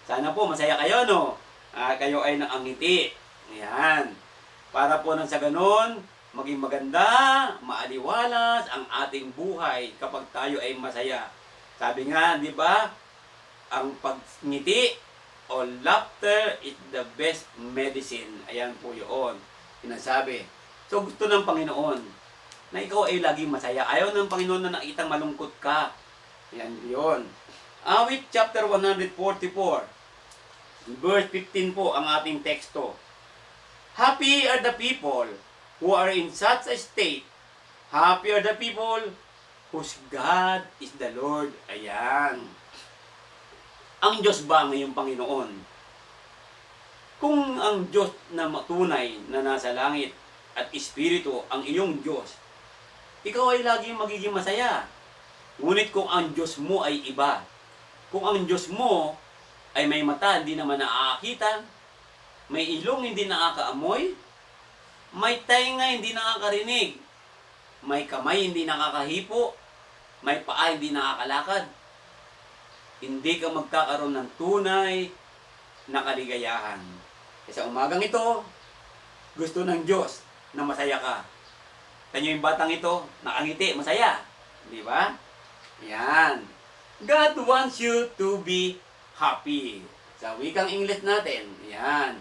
Sana po masaya kayo, no? Kayo ay nakangiti. Yan. Para po nang sa ganun, maging maganda, maaliwalas ang ating buhay kapag tayo ay masaya. Sabi nga, di ba? Ang pagngiti o laughter is the best medicine. Ayan po yun. Sinasabi. So gusto ng Panginoon na ikaw ay laging masaya. Ayaw ng Panginoon na nakitang malungkot ka. Yan yun. Awit chapter 144. Verse 15 po ang ating teksto. Happy are the people who are in such a state. Happy are the people whose God is the Lord. Ayan. Ang Diyos ba ang iyong Panginoon? Kung ang Diyos na matunay na nasa langit at Espiritu ang iyong Diyos, ikaw ay laging magiging masaya. Ngunit kung ang Diyos mo ay iba, kung ang Diyos mo ay may mata hindi naman nakakakita, may ilong hindi nakakaamoy, may tainga hindi nakakarinig, may kamay hindi nakakahipo, may paa hindi nakakalakad, hindi ka magkakaroon ng tunay na kaligayahan. Kasi sa umagang ito, gusto ng Diyos na masaya ka. Tanyo yung batang ito, nakangiti, masaya. Di ba? Yan. God wants you to be happy. Sa wikang English natin, yan.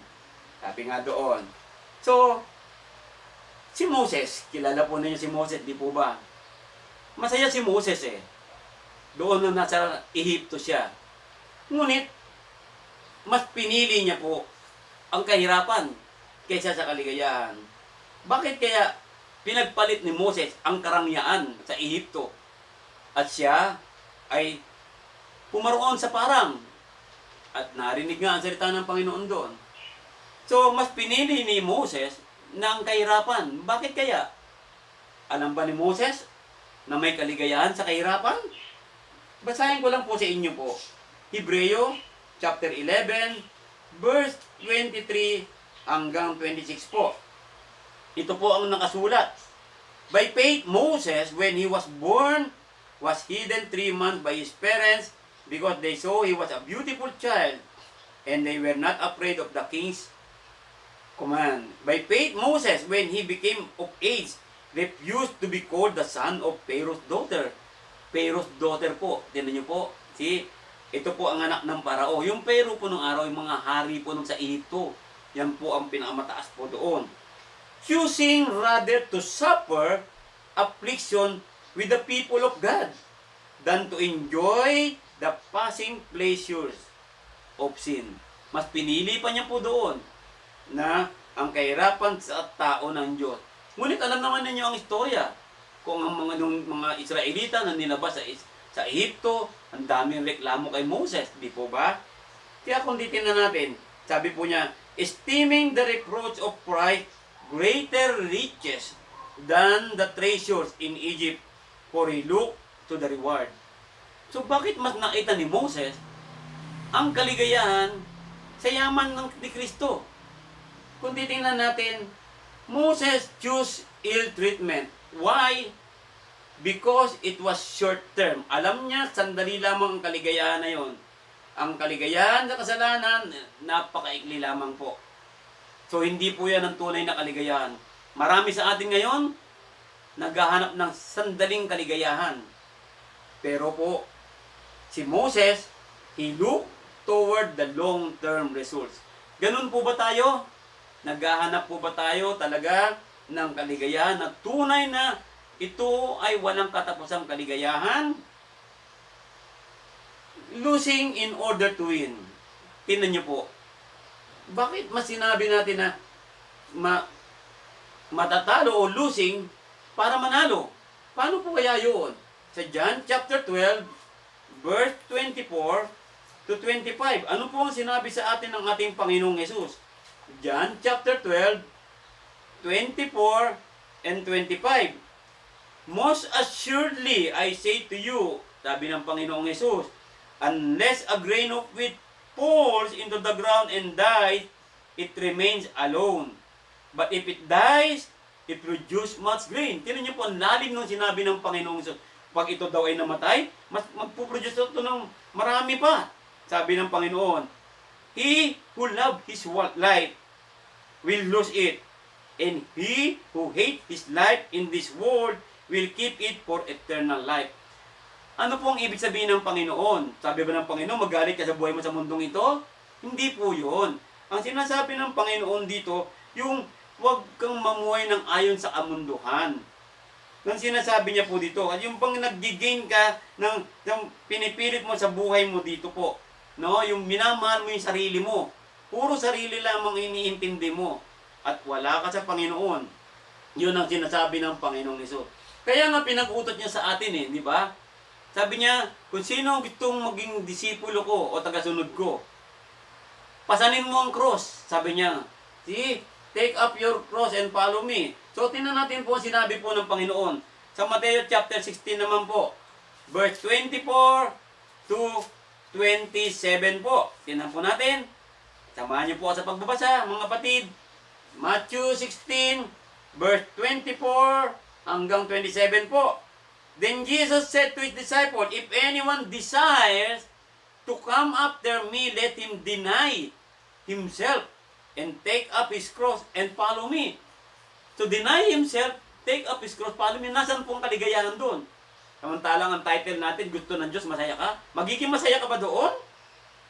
Sabi nga doon. So, si Moses, kilala po ninyo si Moses, di po ba? Masaya si Moses eh. Doon na nasa Ehipto siya. Ngunit, mas pinili niya po ang kahirapan kaysa sa kaligayahan. Bakit kaya pinagpalit ni Moses ang karangyaan sa Ehipto at siya ay pumaroon sa parang at narinig nga ang salita ng Panginoon doon. So, mas pinili ni Moses na ang kahirapan. Bakit kaya? Alam ba ni Moses na may kaligayahan sa kahirapan? Basahin ko lang po sa inyo po. Hebreo, chapter 11, verse 23 hanggang 26 po. Ito po ang nakasulat. By faith, Moses, when he was born, was hidden 3 months by his parents because they saw he was a beautiful child and they were not afraid of the king's command. By faith, Moses, when he became of age, refused to be called the son of Pharaoh's daughter. Pharaoh's daughter po. Tingnan niyo po. See? Ito po ang anak ng Parao. Yung Pharaoh po nung araw, yung mga hari po nung sa Ehipto. Yan po ang pinakamataas po doon. Choosing rather to suffer affliction with the people of God than to enjoy the passing pleasures of sin. Mas pinili pa niya po doon na ang kahirapan sa tao ng Diyos. Ngunit alam naman ninyo ang istorya. Kung ang mga Israelita na nilabas sa Ehipto, ang daming reklamo kay Moses, di po ba? Kaya kung titingnan natin, sabi po niya, esteeming the reproach of pride greater riches than the treasures in Egypt, for he looked to the reward. So bakit mas nakita ni Moses ang kaligayahan sa yaman ni Kristo? Kung titingnan natin, Moses chose ill treatment. Why? Because it was short term. Alam niya, sandali lamang ang kaligayahan na yon. Ang kaligayahan sa kasalanan, napakaikli lamang po. So, hindi po yan ang tunay na kaligayahan. Marami sa atin ngayon, naghahanap ng sandaling kaligayahan. Pero po, si Moses, he looked toward the long-term results. Ganun po ba tayo? Naghahanap po ba tayo talaga ng kaligayahan na tunay na ito ay walang katapusang kaligayahan? Losing in order to win. Tingnan niyo po. Bakit mas sinabi natin na matatalo o losing para manalo? Paano po kaya yun? Sa John chapter 12, verse 24 to 25. Ano po ang sinabi sa atin ng ating Panginoong Hesus? John chapter 12, 24 and 25. Most assuredly, I say to you, sabi ng Panginoong Hesus, unless a grain of wheat falls into the ground and dies, it remains alone. But if it dies, it produces much grain. Tingnan niyo po, ang lalim ng sinabi ng Panginoong Hesus. Pag ito daw ay namatay, mas magpuproduce ito ng marami pa. Sabi ng Panginoon. He who love his life will lose it, and he who hate his life in this world will keep it for eternal life. Ano po ang ibig sabihin ng Panginoon? Sabi ba ng Panginoon, magalit ka sa buhay mo sa mundong ito? Hindi po yun. Ang sinasabi ng Panginoon dito, yung huwag kang mamuhay ng ayon sa kamunduhan. Nang sinasabi niya po dito, at yung pang nag-gain ka ng pinipilit mo sa buhay mo dito po, no? Yung minamahal mo yung sarili mo, puro sarili lamang iniintindi mo, at wala ka sa Panginoon. Yun ang sinasabi ng Panginoong Hesus. Kaya nga pinag-utot niya sa atin di ba? Sabi niya, kung sino gustong maging disipulo ko o tagasunod ko, pasanin mo ang cross. Sabi niya, see, take up your cross and follow me. So, tingnan natin po ang sinabi po ng Panginoon. Sa Mateo chapter 16 naman po, verse 24 to 27 po. Tingnan po natin. Samahan niyo po sa pagbabasa, mga kapatid. Matthew 16, verse 24 hanggang 27 po. Then Jesus said to his disciples, if anyone desires to come after me, let him deny himself and take up his cross and follow me. To deny himself, take up his cross, follow me. Nasaan po ang kaligayahan doon? Samantalang ang title natin, gusto ng Diyos, masaya ka. Magiging masaya ka ba doon?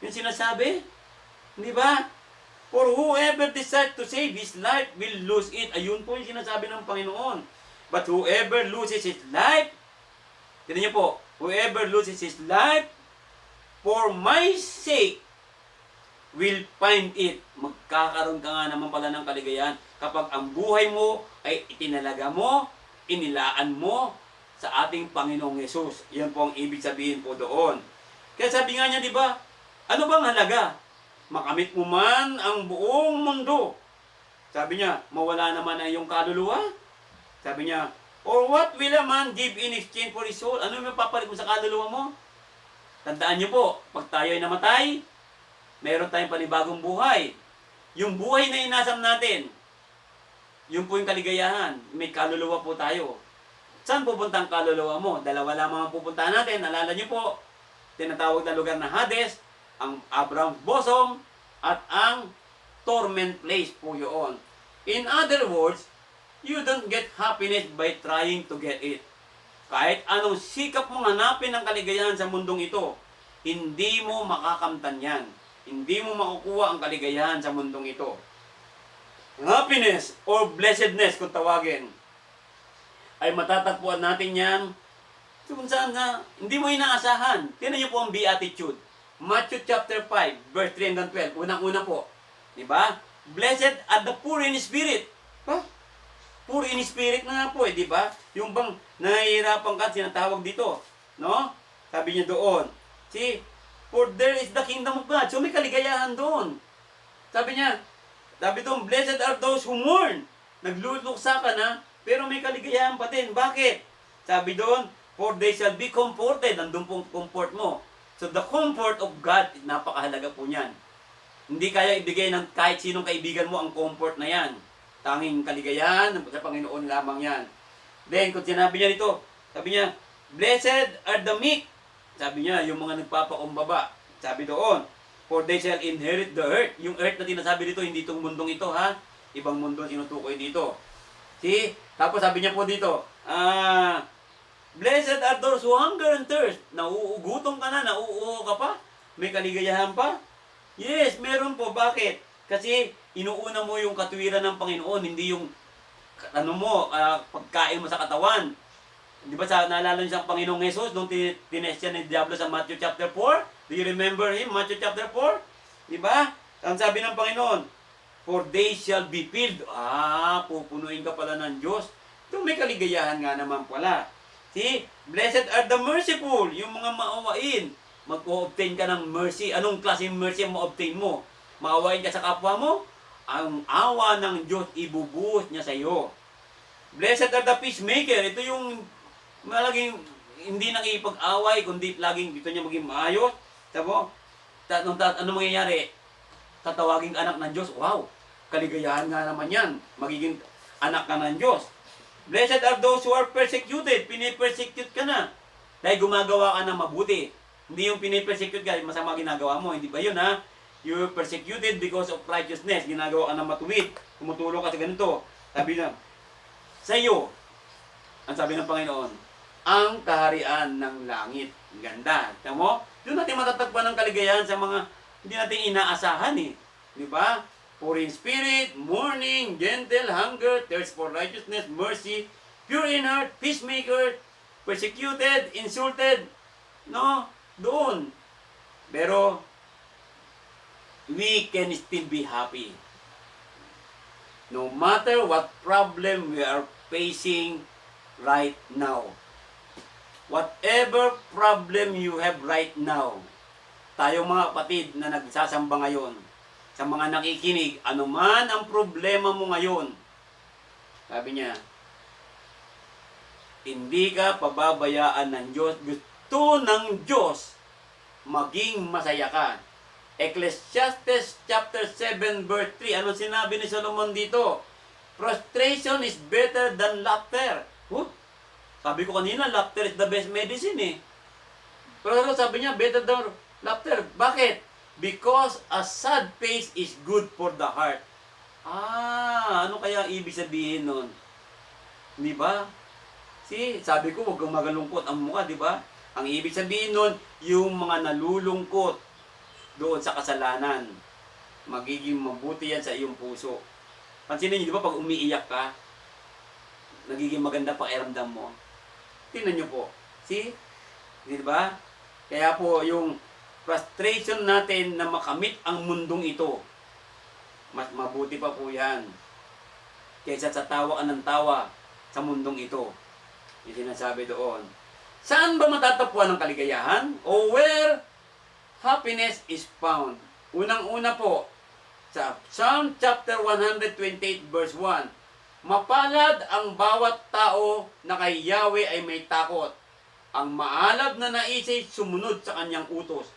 Yung sinasabi? Hindi ba? For whoever decides to save his life will lose it. Ayun po yung sinasabi ng Panginoon. But whoever loses his life, tignan niyo po, whoever loses his life for my sake will find it. Magkakaroon ka nga naman pala ng kaligayahan kapag ang buhay mo ay itinalaga mo, inilaan mo sa ating Panginoong Hesus. Yan po ang ibig sabihin po doon. Kaya sabi nga niya, di ba, ano bang halaga? Makamit mo man ang buong mundo. Sabi niya, mawala naman ang iyong kaluluwa. Sabi niya, or what will a man give in exchange for his soul? Ano yung mapapalit mo sa kaluluwa mo? Tandaan niyo po, pag tayo ay namatay, meron tayong panibagong buhay. Yung buhay na inasam natin, yun po yung kaligayahan. May kaluluwa po tayo. Saan pupunta ang kaluluwa mo? Dalawa lamang ang pupuntahan natin. Nalala niyo po, tinatawag na lugar na Hades, ang Abraham's bosom, at ang torment place po yun. In other words, you don't get happiness by trying to get it. Kahit anong sikap mong hanapin ang kaligayahan sa mundong ito, hindi mo makakamtan yan. Hindi mo makukuha ang kaligayahan sa mundong ito. Happiness or blessedness kung tawagin, ay matatagpuan natin yan kung saan na hindi mo inaasahan. Tingnan niyo po ang beatitude. Matthew chapter 5, verse 3 hanggang 12. Unang-una po. Diba? Blessed are the poor in spirit. Ha? Poor in spirit na nga po diba? Yung bang nahihirapan ka, sinatawag dito. No? Sabi niya doon. See, for there is the kingdom of God. So may kaligayahan doon. Sabi niya, sabi doon, blessed are those who mourn. Nagluluksa ka na, pero may kaligayahan pa din. Bakit? Sabi doon, for they shall be comforted. Nandun pong comfort mo. So the comfort of God, napakahalaga po niyan. Hindi kaya ibigay ng kahit sinong kaibigan mo ang comfort na yan. Tanging kaligayahan sa Panginoon lamang yan. Then, kung sinabi niya dito, sabi niya, blessed are the meek. Sabi niya, yung mga nagpapakumbaba. Sabi doon, for they shall inherit the earth. Yung earth na tinasabi dito, hindi itong mundong ito, ha? Ibang mundo ang sinutukoy dito. See? Tapos sabi niya po dito, blessed are those who hunger and thirst. Nauugutom ka na, nauuho ka pa, may kaligayahan pa. Yes, meron po. Bakit? Kasi inuuna mo yung katwiran ng Panginoon, hindi yung pagkain mo sa katawan. Di ba naalala niyo sa Panginoong Hesus nung tinest siya ni Diablo sa Matthew chapter 4? Do you remember him? Matthew chapter 4? Di ba? Ang sabi ng Panginoon, for they shall be filled. Pupunuin ka pala ng Diyos. Ito may kaligayahan nga naman pala. See? Blessed are the merciful. Yung mga maawain. Mag-o-obtain ka ng mercy. Anong klaseng mercy ang ma-obtain mo? Maawain ka sa kapwa mo? Ang awa ng Diyos ibubuhos niya sa iyo. Blessed are the peacemaker. Ito yung malaging hindi nakikipag-away, kundi laging dito niya maging maayos. Tabo? Ano mangyayari? Tatawagin ka anak ng Diyos. Wow! Kaligayahan nga naman yan. Magiging anak ka ng Diyos. Blessed are those who are persecuted. Pinipersecute ka na. Dahil gumagawa ka ng mabuti. Hindi yung pinipersecute ka, masama ginagawa mo. Hindi ba yun, ha? You're persecuted because of righteousness. Ginagawa ka ng matuwid. Tumutulong ka sa ganito. Sabi na, sa iyo, ang sabi ng Panginoon, ang kaharian ng langit. Ang ganda. Tama mo? Doon natin matatagpuan ng kaligayahan sa mga hindi natin inaasahan eh. Di ba? Poor in spirit, mourning, gentle, hunger, thirst for righteousness, mercy, pure in heart, peacemaker, persecuted, insulted. No? Doon. Pero, we can still be happy. No matter what problem we are facing right now. Whatever problem you have right now, tayong mga kapatid na nagsasamba ngayon, sa mga nakikinig, anuman ang problema mo ngayon, sabi niya, hindi ka pababayaan ng Diyos. Gusto ng Diyos maging masaya ka. Ecclesiastes chapter 7 verse 3. Ano sinabi ni Solomon dito? Frustration is better than laughter. Sabi ko kanina, laughter is the best medicine eh. Pero sabi niya, better than laughter. Bakit? Because a sad face is good for the heart. Ano kaya ibig sabihin nun? Di ba? Sabi ko, huwag kang magalungkot ang mukha, di ba? Ang ibig sabihin nun, yung mga nalulungkot doon sa kasalanan, magiging mabuti yan sa iyong puso. Pansinin niyo, di ba, pag umiiyak ka, nagiging maganda pakiramdam mo. Tingnan niyo po. Di ba? Kaya po, yung frustration natin na makamit ang mundong ito, mas mabuti pa po yan kaysa sa tawa ka ng tawa sa mundong ito. Yung sinasabi doon. Saan ba matatagpuan ang kaligayahan? O where happiness is found? Unang-una po, sa Psalm chapter 128 verse 1, mapalad ang bawat tao na kay Yahweh ay may takot. Ang maalab na naisip sumunod sa kanyang utos.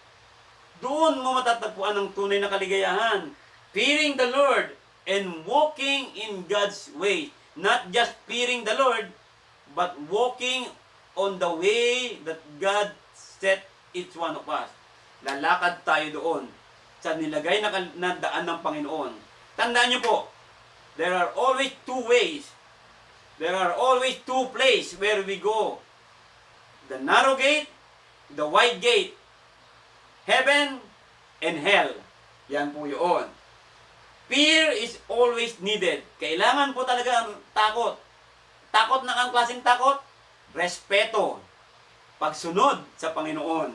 Doon mo matatagpuan ang tunay na kaligayahan. Fearing the Lord and walking in God's way. Not just fearing the Lord, but walking on the way that God set each one of us. Lalakad tayo doon sa nilagay na daan ng Panginoon. Tandaan niyo po, there are always two ways. There are always two places where we go. The narrow gate, the wide gate. Heaven and hell. Yan po yun. Fear is always needed. Kailangan po talaga ang takot. Takot na ang klaseng takot? Respeto. Pagsunod sa Panginoon.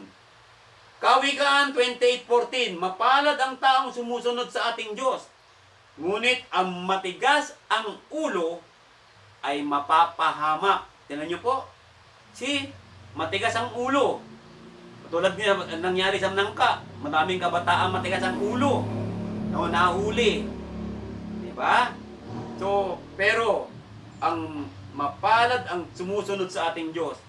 Kawikaan 28:14, mapalad ang taong sumusunod sa ating Diyos. Ngunit ang matigas ang ulo ay mapapahamak. Tingnan niyo po. Matigas ang ulo. Tulad niya nangyari sa Nangka, maraming kabataan matigas ang ulo. Nahuli. Di ba? Pero ang mapalad ang sumusunod sa ating Diyos.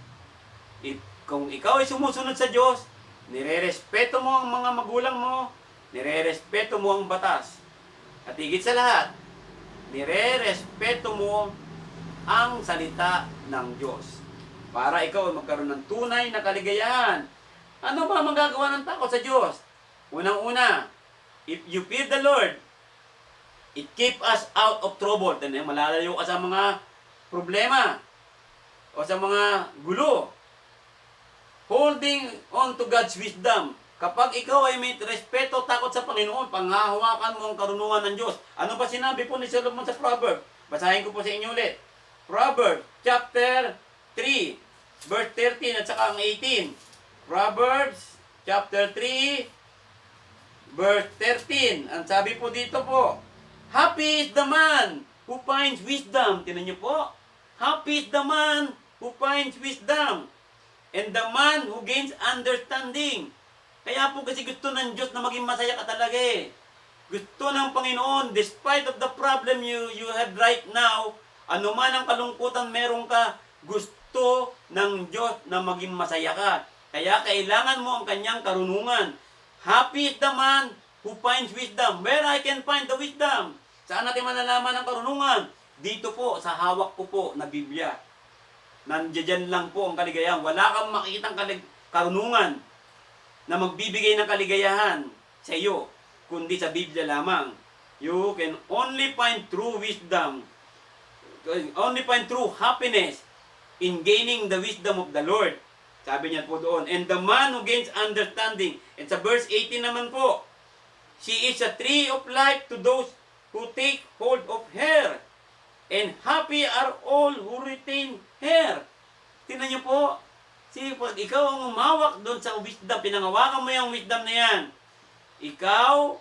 Kung ikaw ay sumusunod sa Diyos, nirerespeto mo ang mga magulang mo, nirerespeto mo ang batas. At higit sa lahat, nirerespeto mo ang salita ng Diyos. Para ikaw ay magkaroon ng tunay na kaligayahan. Ano ba magagawa ng takot sa Diyos? Unang-una, if you fear the Lord, it keep us out of trouble. Malalayo ka sa mga problema o sa mga gulo. Holding on to God's wisdom. Kapag ikaw ay may respeto, takot sa Panginoon, panghahawakan mo ang karunungan ng Diyos. Ano ba sinabi po ni Solomon sa Proverbs? Basahin ko po sa inyo ulit. Proverbs chapter 3, verse 13 at saka ang 18. Proverbs chapter 3, verse 13. Ang sabi po dito po, happy is the man who finds wisdom. Tinan niyo po. Happy is the man who finds wisdom. And the man who gains understanding. Kaya po kasi gusto ng Diyos na maging masaya ka talaga eh. Gusto ng Panginoon, despite of the problem you have right now, ano man ang kalungkutan meron ka, gusto ng Diyos na maging masaya ka. Kaya kailangan mo ang kanyang karunungan. Happy is the man who finds wisdom. Where I can find the wisdom? Saan natin malalaman ang karunungan? Dito po, sa hawak ko po na Biblia. Nandiyan lang po ang kaligayahan. Wala kang makikitang karunungan na magbibigay ng kaligayahan sa iyo. kundi sa Biblia lamang. You can only find true wisdom, only find true happiness in gaining the wisdom of the Lord. Sabi niya po doon, and the man who gains understanding, and sa verse 18 naman po, she is a tree of life to those who take hold of her, and happy are all who retain her. Tingnan niyo po, pag ikaw ang umawak doon sa wisdom, pinangawakan mo yung wisdom na yan, ikaw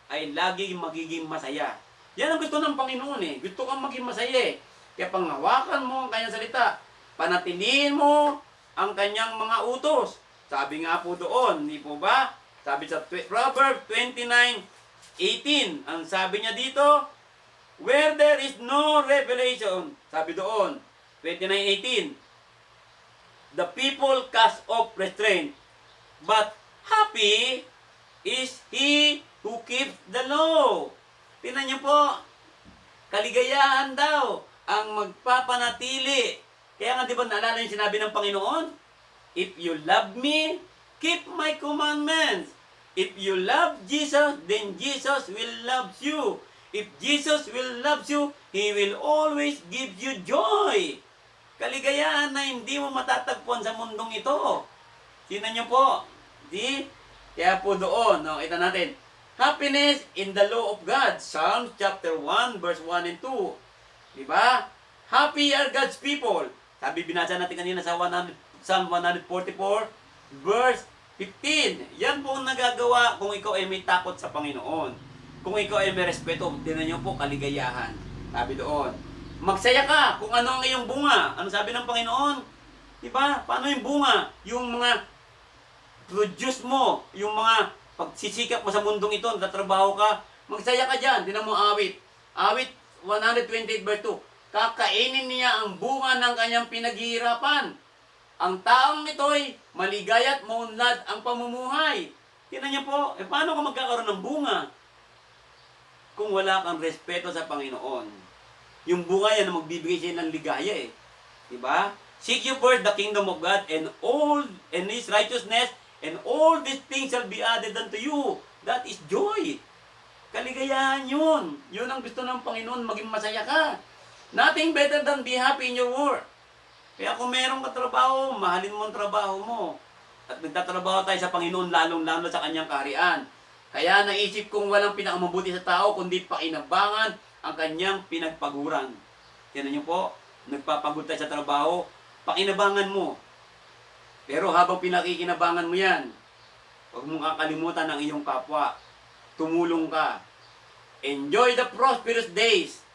ay lagi magiging masaya. Yan ang gusto ng Panginoon eh. Gusto kang maging masaya eh. Kaya panghawakan mo ang kanyang salita, panatilihin mo ang kanyang mga utos. Sabi nga po doon, hindi po ba? Sabi sa Proverbs 29:18, ang sabi niya dito, where there is no revelation, sabi doon, 29:18, the people cast off restraint, but happy is he who keeps the law. Tingnan niyo po, kaligayahan daw ang magpapanatili. Kaya nga di ba naalala yung sinabi ng Panginoon? If you love me, keep my commandments. If you love Jesus, then Jesus will love you. If Jesus will love you, He will always give you joy. Kaligayahan na hindi mo matatagpuan sa mundong ito. Tingnan niyo po. Di? Kaya po doon, no, ito natin. Happiness in the law of God. Psalms chapter 1, verse 1 and 2. Diba? Happy are God's people. Sabi, binasa natin kanina sa Psalm 144, verse 15. Yan po ang nagagawa kung ikaw ay may takot sa Panginoon. Kung ikaw ay may respeto, tinan niyo po kaligayahan. Sabi doon, magsaya ka kung ano ang iyong bunga. Ano sabi ng Panginoon? Diba? Paano yung bunga? Yung mga produce mo, yung mga pagsisikap mo sa mundong ito, nagtatrabaho ka, magsaya ka dyan. Tinan mo awit. Awit 128 verse 2. Kakainin niya ang bunga ng kanyang pinaghihirapan. Ang taong ito'y maligaya at maunlad ang pamumuhay. Tinan niyo po, paano ka magkakaroon ng bunga? Kung wala kang respeto sa Panginoon. Yung bunga yan na magbibigay siya ng ligaya eh. Diba? Seek you first the kingdom of God and all and His righteousness, and all these things shall be added unto you. That is joy. Kaligayahan yun. Yun ang gusto ng Panginoon, maging masaya ka. Nothing better than be happy in your work. Kaya kung meron ka trabaho, mahalin mo ang trabaho mo. At nagtatrabaho tayo sa Panginoon, lalong-lalo sa kanyang kaharian. Kaya naisip kong walang pinakamabuti sa tao, kundi pakinabangan ang kanyang pinagpaguran. Tinan niyo po, nagpapagod tayo sa trabaho, pakinabangan mo. Pero habang pinakikinabangan mo yan, huwag mong kakalimutan ang iyong kapwa. Tumulong ka. Enjoy the prosperous days.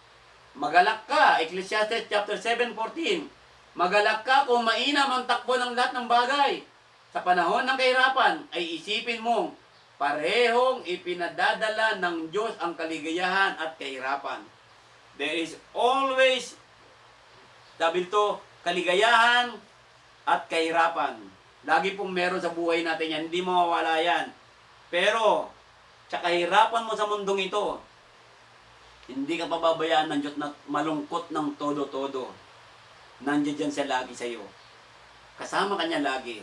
Magalak ka. Ecclesiastes chapter 7:14. Magalak ka kung mainam ang takbo ng lahat ng bagay. Sa panahon ng kahirapan, ay isipin mong parehong ipinadadala ng Diyos ang kaligayahan at kahirapan. There is always, sabi ito, kaligayahan at kahirapan. Lagi pong meron sa buhay natin yan. Hindi mawawala yan. Pero, sa kahirapan mo sa mundong ito, hindi ka pababayaan ng Diyos na malungkot ng todo-todo. Nandiyan dyan siya lagi sa iyo. Kasama ka niya lagi.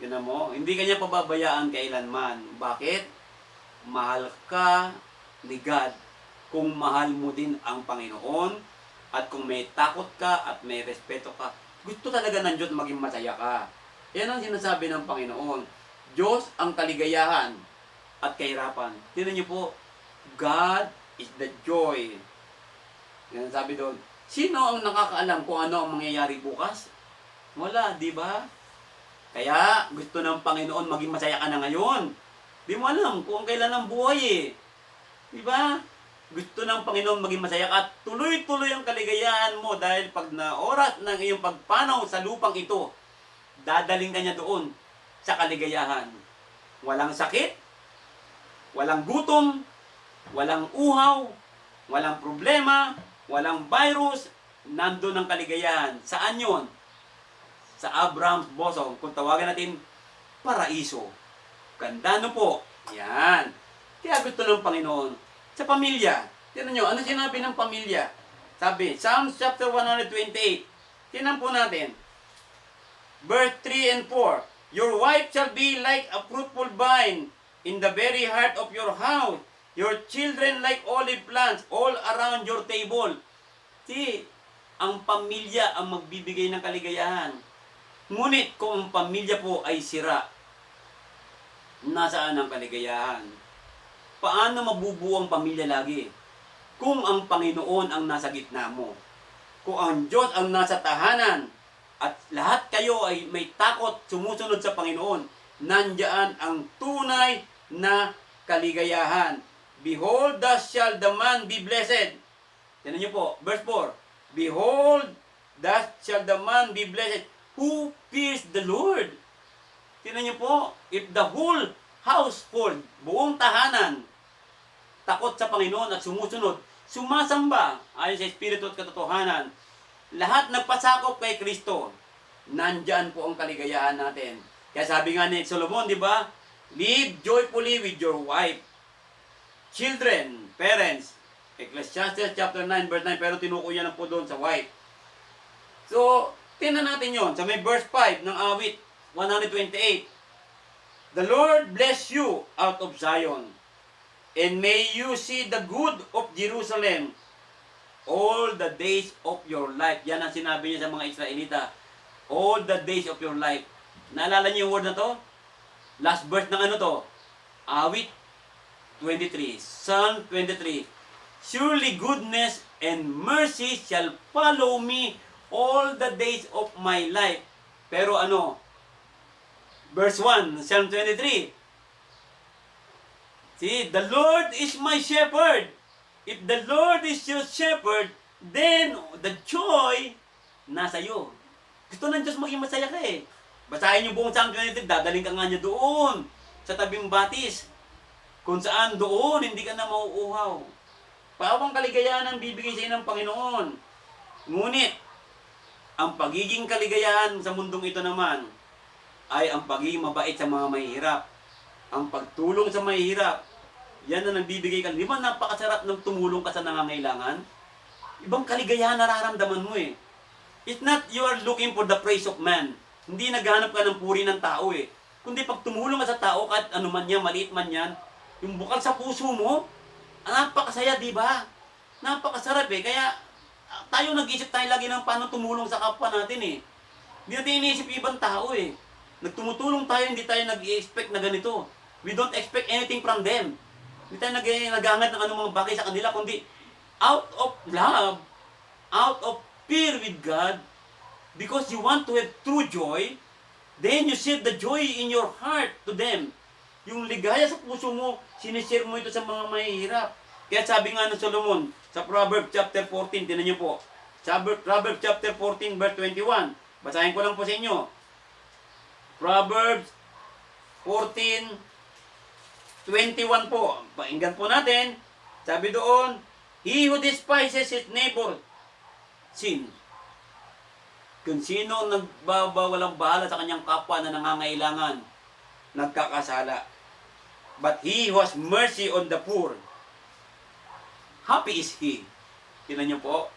Yun mo, hindi ka niya pababayaan kailanman. Bakit? Mahal ka ni God kung mahal mo din ang Panginoon at kung may takot ka at may respeto ka. Gusto talaga ng Diyos maging masaya ka. Yan ang sinasabi ng Panginoon. Diyos ang kaligayahan at kahirapan. Tingnan niyo po, God is the joy. Yan ang sabi doon. Sino ang nakakaalam kung ano ang mangyayari bukas? Wala, di ba? Kaya gusto ng Panginoon maging masaya ka na ngayon. Di mo alam kung kailan ang buhay eh. Di ba? Gusto ng Panginoon maging masaya ka at tuloy-tuloy ang kaligayahan mo dahil pag na oras ng iyong pagpanaw sa lupang ito, dadaling ka niya doon sa kaligayahan. Walang sakit, walang gutom, walang uhaw, walang problema, walang virus, nandun ang kaligayahan. Saan yun? Sa Abraham's bosom. Kung tawagan natin, paraiso. Ganda no po. Yan. Kaya gusto ng Panginoon. Sa pamilya. Tignan nyo, ano sinabi ng pamilya? Sabi, Psalms chapter 128. Tignan po natin. Verse 3 and 4. Your wife shall be like a fruitful vine in the very heart of your house. Your children like olive plants all around your table. See, ang pamilya ang magbibigay ng kaligayahan. Ngunit kung ang pamilya po ay sira, nasaan ang kaligayahan? Paano mabubuo ang pamilya lagi? Kung ang Panginoon ang nasa gitna mo, kung ang Diyos ang nasa tahanan, at lahat kayo ay may takot sumusunod sa Panginoon, nandyan ang tunay na kaligayahan. Behold, thus shall the man be blessed. Tignan niyo po, verse 4. Behold, thus shall the man be blessed who fears the Lord. Tignan niyo po, if the whole household, buong tahanan, takot sa Panginoon at sumusunod, sumasamba ayon sa Espiritu at katotohanan, lahat nagpasakop kay Kristo, nandyan po ang kaligayahan natin. Kaya sabi nga ni Solomon, di ba? Live joyfully with your wife. Children, parents, Ecclesiastes chapter 9, verse 9, pero tinukuyan na po doon sa wife. So, tingnan natin yon sa may verse 5 ng awit 128. The Lord bless you out of Zion, and may you see the good of Jerusalem all the days of your life. Yan ang sinabi niya sa mga Israelita. All the days of your life. Naalala niyo yung word na to? Last verse ng ano to? Awit 23. Psalm 23. Surely goodness and mercy shall follow me all the days of my life. Pero ano? Verse 1, Psalm 23. See, the Lord is my shepherd. If the Lord is your shepherd, then the joy nasa iyo. Gusto ng Diyos maging masaya ka eh. Basahin yung buong Psalm 23, dadaling ka nga niya doon, sa tabing batis. Kung saan doon, hindi ka na mauuhaw. Pawang kaligayahan ang bibigay sa iyo ng Panginoon. Ngunit, ang pagiging kaligayahan sa mundong ito naman, ay ang pagiging mabait sa mga mahihirap. Ang pagtulong sa mahihirap, yan ang nagbibigay ka. Di ba napakasarap ng tumulong ka sa nangangailangan? Ibang kaligayahan nararamdaman mo eh. It's not you are looking for the praise of man. Hindi naghahanap ka ng puri ng tao eh. Kundi pag tumulong ka sa tao, kahit ano man yan, maliit man yan, yung bukal sa puso mo, napakasaya, di ba? Napakasarap eh. Kaya tayo nag-isip tayo lagi ng paano tumulong sa kapwa natin eh. Hindi natin iniisip ibang tao eh. Nagtumutulong tayo, hindi tayo nag-expect na ganito. We don't expect anything from them. Hindi tayo nag-aangat ng anong mga bagay sa kanila, kundi out of love, out of fear with God, because you want to have true joy, then you share the joy in your heart to them. Yung ligaya sa puso mo, sinishare mo ito sa mga mahihirap. Kaya sabi nga ng Solomon, sa Proverbs chapter 14, tinan niyo po, sa Proverbs chapter 14, verse 21, basahin ko lang po sa inyo. Proverbs 14, 21 po. Pakinggan po natin. Sabi doon, he who despises his neighbor, sin. Kung sino nagbawalang bahala sa kanyang kapwa na nangangailangan, nagkakasala. But he who has mercy on the poor, happy is he. Tingnan niyo po,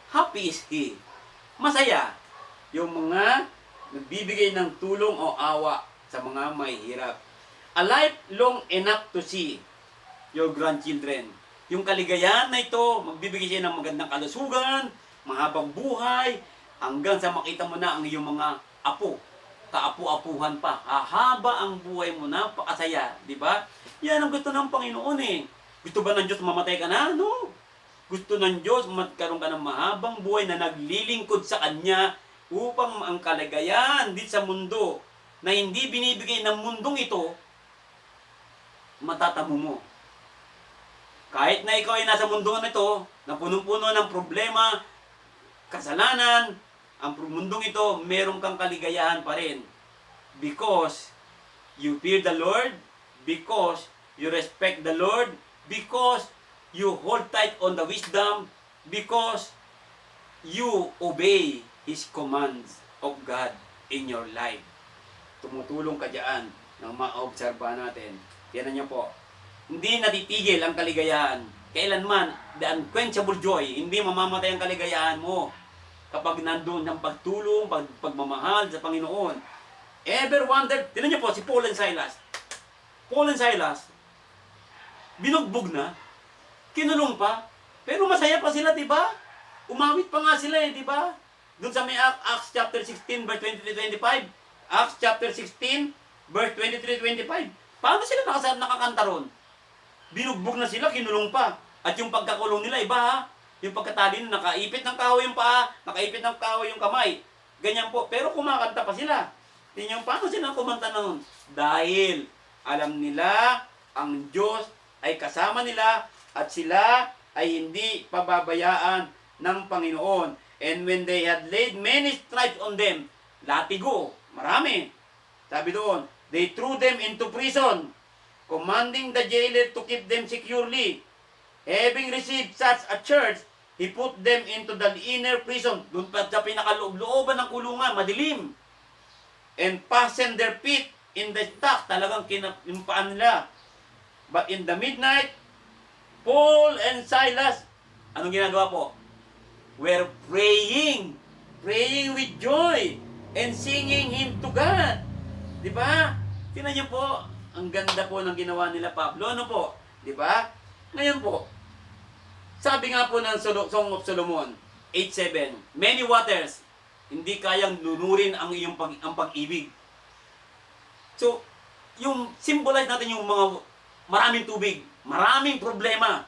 happy is he. Masaya yung mga nagbibigay ng tulong o awa sa mga mahihirap. A life long enough to see your grandchildren. Yung kaligayahan na ito, magbibigay siya ng magandang kalusugan, mahabang buhay, hanggang sa makita mo na ang iyong mga apo. Kaapu-apuhan pa. Hahaba ang buhay mo na, pakasaya. Di ba? Yan ang gusto ng Panginoon eh. Gusto ba ng Diyos mamatay ka na? No. Gusto ng Diyos magkaroon ka ng mahabang buhay na naglilingkod sa Kanya upang ang kaligayahan dito sa mundo na hindi binibigay ng mundong ito, matatamo mo. Kahit na ikaw ay nasa mundo na ito, na punong-puno ng problema, kasalanan, ang mundong ito, meron kang kaligayahan pa rin. Because you fear the Lord, because you respect the Lord, because you hold tight on the wisdom, because you obey His commands of God in your life. Tumutulong ka dyan ng maobserba natin. Yan niyo po. Hindi natitigil ang kaligayahan. Kailanman, the unquenchable joy, hindi mamamatay ang kaligayahan mo. Kapag nandun ng pagtulong, pagmamahal sa Panginoon. Ever wondered, tinan niyo po, si Paul and Silas. Paul and Silas, binugbog na, kinulong pa, pero masaya pa sila, di ba? Umawit pa nga sila di ba? Doon sa may Acts chapter 16, verse 23-25. Acts chapter 16, verse 23-25. Paano sila nakakanta ron? Binugbog na sila, kinulong pa. At yung pagkakulong nila, iba ha? Yung pagkatali nila, nakaipit ng kahoy yung paa, nakaipit ng kahoy yung kamay. Ganyan po. Pero kumakanta pa sila. Tingnan paano sila kumanta na nun? Dahil alam nila ang Diyos ay kasama nila at sila ay hindi pababayaan ng Panginoon. And when they had laid many stripes on them, latigo, marami. Sabi doon, they threw them into prison, commanding the jailer to keep them securely. Having received such a charge, he put them into the inner prison. Doon pa sa pinakaloob-looban ng kulungan, madilim. And fastened their feet in the stock. Talagang kinampaan nila. But in the midnight, Paul and Silas, anong ginagawa po? Were praying. Praying with joy. And singing hymn to God. Di ba? Tingnan niyo po, ang ganda po ng ginawa nila Pablo. Ano po? Di ba? Ngayon po, sabi nga po ng Song of Solomon, 8:7, many waters, hindi kayang lunurin ang iyong pag-ibig. So, yung symbolize natin yung mga maraming tubig, maraming problema.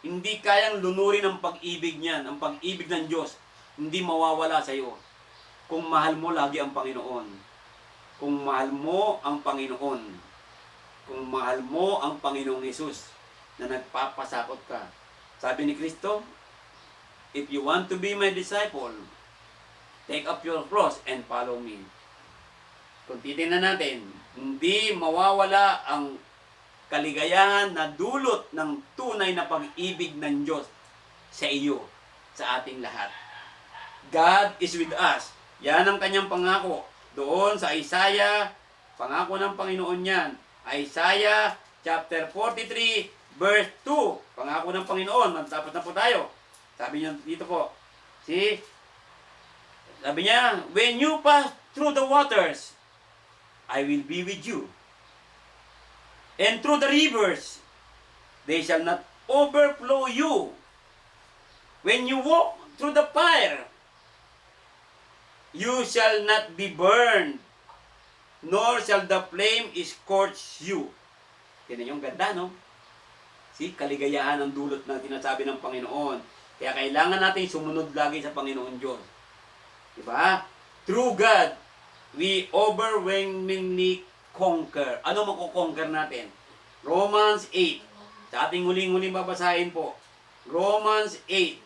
Hindi kayang lunurin ang pag-ibig niyan, ang pag-ibig ng Diyos. Hindi mawawala sa iyo. Kung mahal mo lagi ang Panginoon. Kung mahal mo ang Panginoon. Kung mahal mo ang Panginoong Hesus na nagpapasakot ka. Sabi ni Kristo, if you want to be my disciple, take up your cross and follow me. Kung titingnan natin, hindi mawawala ang kaligayahan na dulot ng tunay na pag-ibig ng Diyos sa iyo, sa ating lahat. God is with us. Yan ang kanyang pangako. Doon sa Isaiah, pangako ng Panginoon yan. Isaiah chapter 43, verse 2. Pangako ng Panginoon. Magtapos na po tayo. Sabi niya dito po. See? Sabi niya, when you pass through the waters, I will be with you. And through the rivers, they shall not overflow you. When you walk through the fire, you shall not be burned, nor shall the flame scorch you. Yan yung ganda, no? See, kaligayahan ang dulot na sinasabi ng Panginoon. Kaya kailangan natin sumunod lagi sa Panginoon Diyos. Diba? Through God, we overwhelmingly conquer. Ano mako-conquer natin? Romans 8. Sa ating huling-huling babasahin po. Romans 8,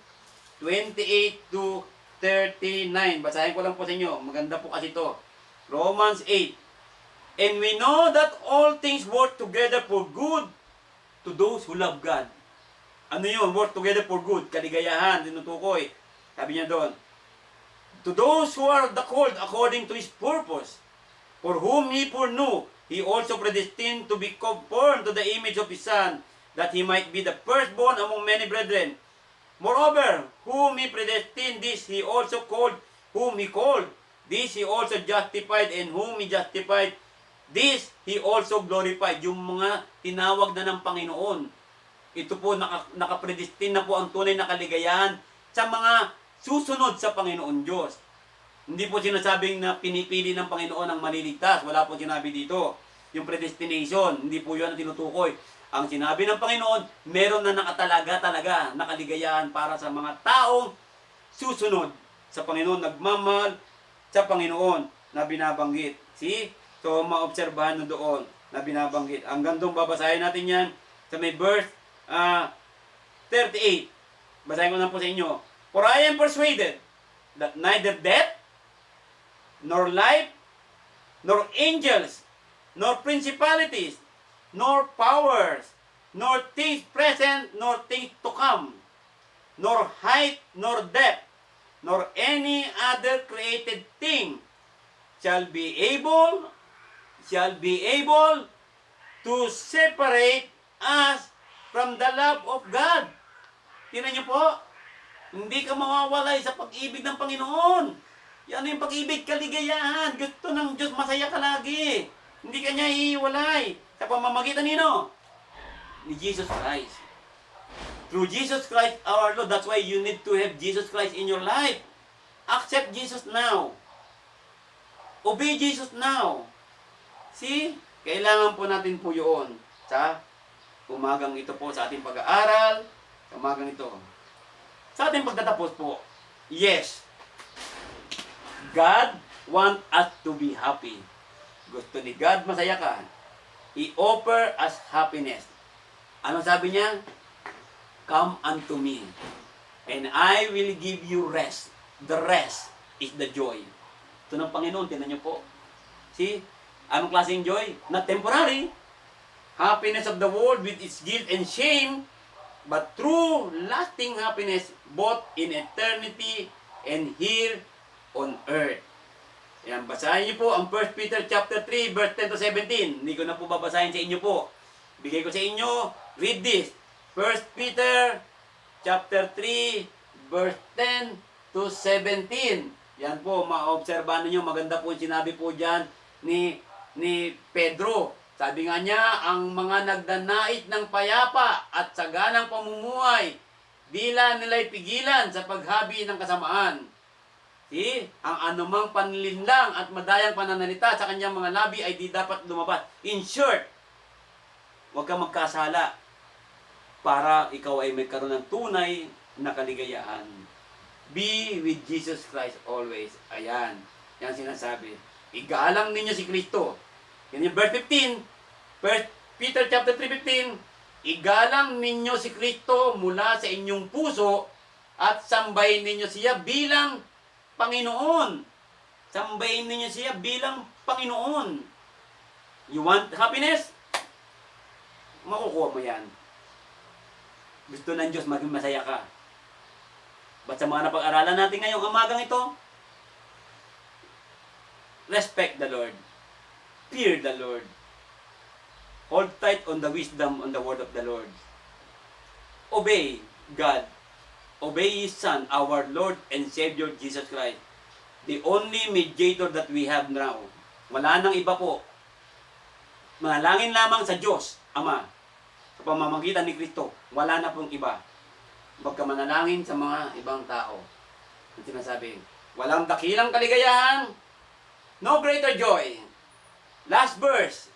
28 to 39. Basahin ko lang po sa inyo. Maganda po kasi ito. Romans 8. And we know that all things work together for good to those who love God. Ano yun? Work together for good. Kaligayahan, tinutukoy. Sabi niya doon. To those who are the called according to His purpose, for whom He foreknew, He also predestined to be conformed to the image of His Son, that He might be the firstborn among many brethren. Moreover, whom He predestined, this He also called. Whom He called, this He also justified. And whom He justified, this He also glorified. Yung mga tinawag na ng Panginoon. Ito po, nakapredestin na po ang tunay na kaligayahan sa mga susunod sa Panginoon Diyos. Hindi po sinasabing na pinipili ng Panginoon ang maliligtas. Wala po sinabi dito. Yung predestination, hindi po yun ang tinutukoy. Ang sinabi ng Panginoon, meron na nakatalaga talaga na kaligayahan para sa mga taong susunod sa Panginoon, nagmamahal sa Panginoon na binabanggit. See? So, maobserbahan na doon na binabanggit. Ang gandong babasahin natin yan sa may verse 38. Basahin ko na po sa inyo. For I am persuaded that neither death, nor life, nor angels, nor principalities, nor powers, nor things present, nor things to come, nor height, nor depth, nor any other created thing shall be able to separate us from the love of God. Tingnan niyo po, hindi ka mawawalay sa pag-ibig ng Panginoon. Yan yung pag-ibig, kaligayahan. Gusto ng Diyos, masaya ka lagi. Hindi ka niya iiwalay. Sa pamamagitan nino? Ni Jesus Christ. Through Jesus Christ our Lord. That's why you need to have Jesus Christ in your life. Accept Jesus now. Obey Jesus now. See? Kailangan po natin po yun sa umagang ito po, sa ating pag-aaral, sa umagang ito. Sa ating pagtatapos po, yes, God want us to be happy. Gusto ni God masaya ka. He offer us happiness. Ano sabi niya? Come unto me, and I will give you rest. The rest is the joy. Ito ng Panginoon, tinan niyo po. See? Anong klaseng joy? Not temporary. Happiness of the world with its guilt and shame, but true, lasting happiness both in eternity and here on earth. Yan, basahin niyo po ang 1 Peter chapter 3, verse 10 to 17. Hindi ko na po babasahin sa inyo po. Bigay ko sa inyo, read this. 1 Peter chapter 3, verse 10 to 17. Yan po, maobserbahan niyo, maganda po yung sinabi po diyan ni Pedro. Sabi nga niya, ang mga nagdanait ng payapa at saganang pamumuhay, dila nila'y pigilan sa paghabi ng kasamaan. See? Ang anumang panlinlang at madayang pananalita sa kanyang mga labi ay di dapat lumabas. In short, huwag kang magkasala para ikaw ay magkaroon ng tunay na kaligayahan. Be with Jesus Christ always. Ayan. Yan sinasabi. Igalang ninyo si Kristo. Yan yung verse 15. 1 Peter chapter 3:15. Igalang ninyo si Kristo mula sa inyong puso at sambahin ninyo siya bilang Panginoon. Sambahin ninyo siya bilang Panginoon. You want happiness? Makukuha mo yan. Gusto ng Diyos maging masaya ka. Ba't sa mga napag-aralan natin ngayong umagang ito? Respect the Lord. Fear the Lord. Hold tight on the wisdom on the word of the Lord. Obey God. Obey His Son, our Lord and Savior Jesus Christ. The only mediator that we have now. Wala nang iba po. Manalangin lamang sa Diyos, Ama. Sa pamamagitan ni Kristo, wala na pong iba. Huwag ka manalangin sa mga ibang tao. Ang sinasabi, walang dakilang kaligayahan, no greater joy. Last verse,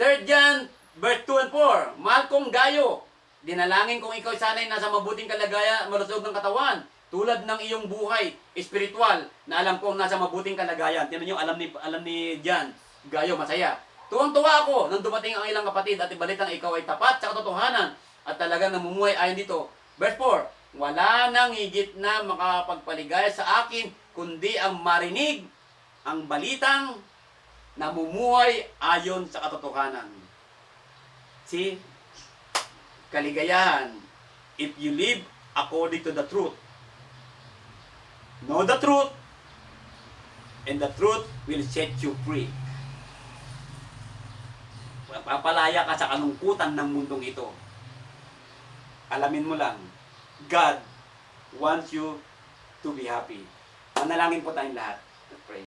3 John, verse 2 and 4. Mahal kong Gayo, dinalangin kong ikaw sana'y nasa mabuting kalagayan, malusog ng katawan, tulad ng iyong buhay, espiritual, na alam kong nasa mabuting kalagayan. Tingnan niyo, alam ni John, Gayo, masaya. Tuwang-tuwa ako nang dumating ang ilang kapatid at ibalitang ikaw ay tapat sa katotohanan at talagang namumuhay ayon dito. Verse 4, wala nang higit na makapagpaligaya sa akin, kundi ang marinig, ang balitang namumuhay ayon sa katotohanan. See? Kaligayahan, if you live according to the truth. Know the truth, and the truth will set you free. Papalaya ka sa kalungkutan ng mundong ito. Alamin mo lang, God wants you to be happy. Manalangin po tayong lahat. Let's pray.